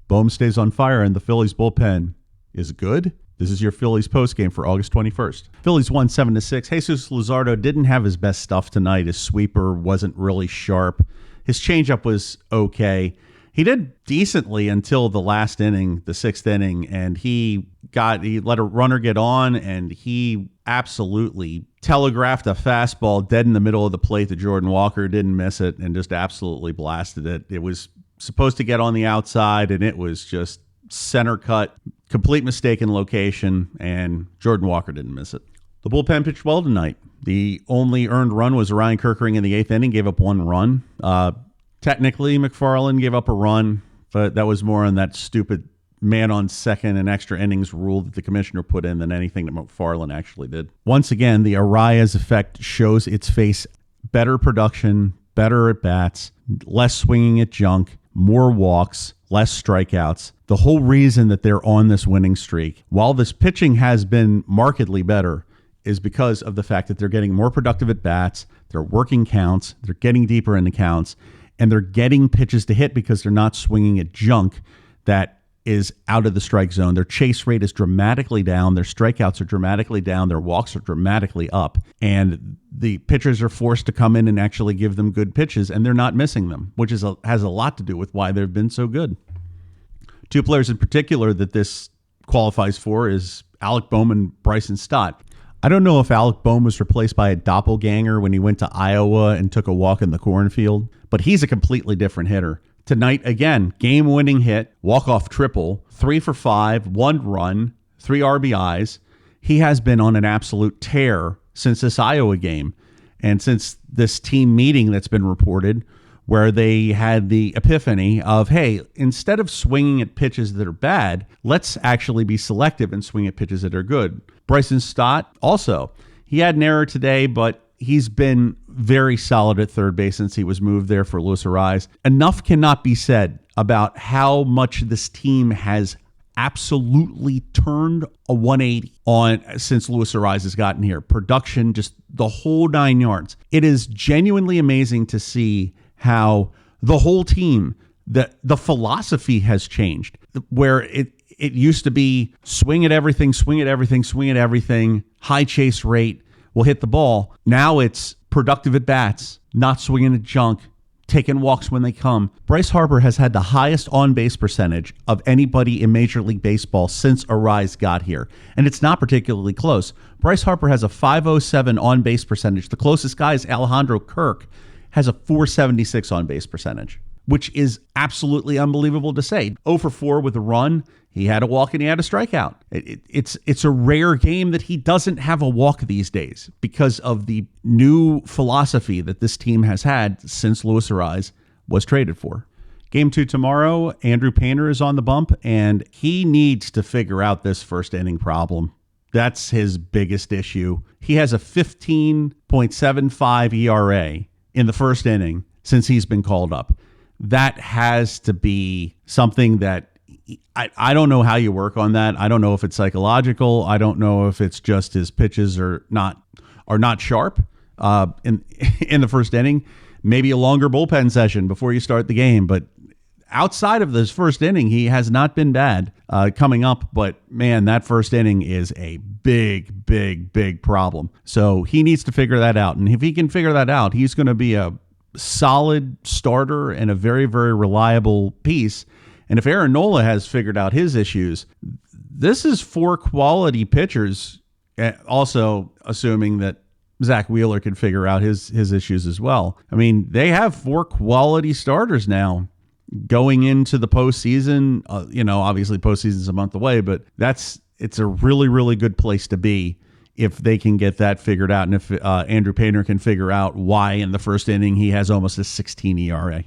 Bohm stays on fire and the Phillies bullpen is good. This is your Phillies postgame for August 21st. Phillies won 7-6. Jesus Luzardo didn't have his best stuff tonight. His sweeper wasn't really sharp. His changeup was okay. He did decently until the last inning, the sixth inning, and he let a runner get on, and he absolutely telegraphed a fastball dead in the middle of the plate to Jordan Walker, didn't miss it, and just absolutely blasted it. It was supposed to get on the outside, and it was just center cut, complete mistake in location, and Jordan Walker didn't miss it. The bullpen pitched well tonight. The only earned run was Ryan Kirkering in the eighth inning, gave up one run. Technically, McFarland gave up a run, but that was more on that stupid man on second and extra innings rule that the commissioner put in than anything that McFarland actually did. Once again, the Arraez effect shows its face. Better production, better at bats, less swinging at junk, more walks, less strikeouts. The whole reason that they're on this winning streak, while this pitching has been markedly better, is because of the fact that they're getting more productive at bats, they're working counts, they're getting deeper into counts, and they're getting pitches to hit because they're not swinging at junk that is out of the strike zone. Their chase rate is dramatically down. Their strikeouts are dramatically down. Their walks are dramatically up. And the pitchers are forced to come in and actually give them good pitches, and they're not missing them, which has a lot to do with why they've been so good. Two players in particular that this qualifies for is Alec Bohm and Bryson Stott. I don't know if Alec Bohm was replaced by a doppelganger when he went to Iowa and took a walk in the cornfield, but he's a completely different hitter. Tonight, again, game-winning hit, walk-off triple, 3 for 5, 1 run, 3 RBIs. He has been on an absolute tear since this Iowa game and since this team meeting that's been reported where they had the epiphany of, hey, instead of swinging at pitches that are bad, let's actually be selective and swing at pitches that are good. Bryson Stott also, he had an error today, but he's been very solid at third base since he was moved there for Luis Arraez. Enough cannot be said about how much this team has absolutely turned a 180 on since Luis Arraez has gotten here. Production, just the whole 9 yards. It is genuinely amazing to see how the whole team, the philosophy has changed, where it used to be swing at everything, high chase rate, will hit the ball. Now it's productive at bats, not swinging at junk, taking walks when they come. Bryce Harper has had the highest on-base percentage of anybody in Major League Baseball since Arraez got here, and it's not particularly close. Bryce Harper has a .507 on-base percentage. The closest guy is Alejandro Kirk, has a .476 on-base percentage, which is absolutely unbelievable to say. 0 for 4 with a run. He had a walk and he had a strikeout. It's a rare game that he doesn't have a walk these days because of the new philosophy that this team has had since Luis Arraez was traded for. Game 2 tomorrow, Andrew Painter is on the bump, and he needs to figure out this first inning problem. That's his biggest issue. He has a 15.75 ERA in the first inning since he's been called up. That has to be something that I don't know how you work on that. I don't know if it's psychological. I don't know if it's just his pitches are not sharp in the first inning. Maybe a longer bullpen session before you start the game. But outside of this first inning, he has not been bad coming up. But man, that first inning is a big problem. So he needs to figure that out. And if he can figure that out, he's going to be a solid starter and a very, very reliable piece. And if Aaron Nola has figured out his issues, this is 4 quality pitchers, also assuming that Zach Wheeler can figure out his issues as well. I mean, they have 4 quality starters now going into the postseason. Obviously postseason's a month away, but it's a really, really good place to be if they can get that figured out. And if Andrew Painter can figure out why in the first inning he has almost a 16 ERA.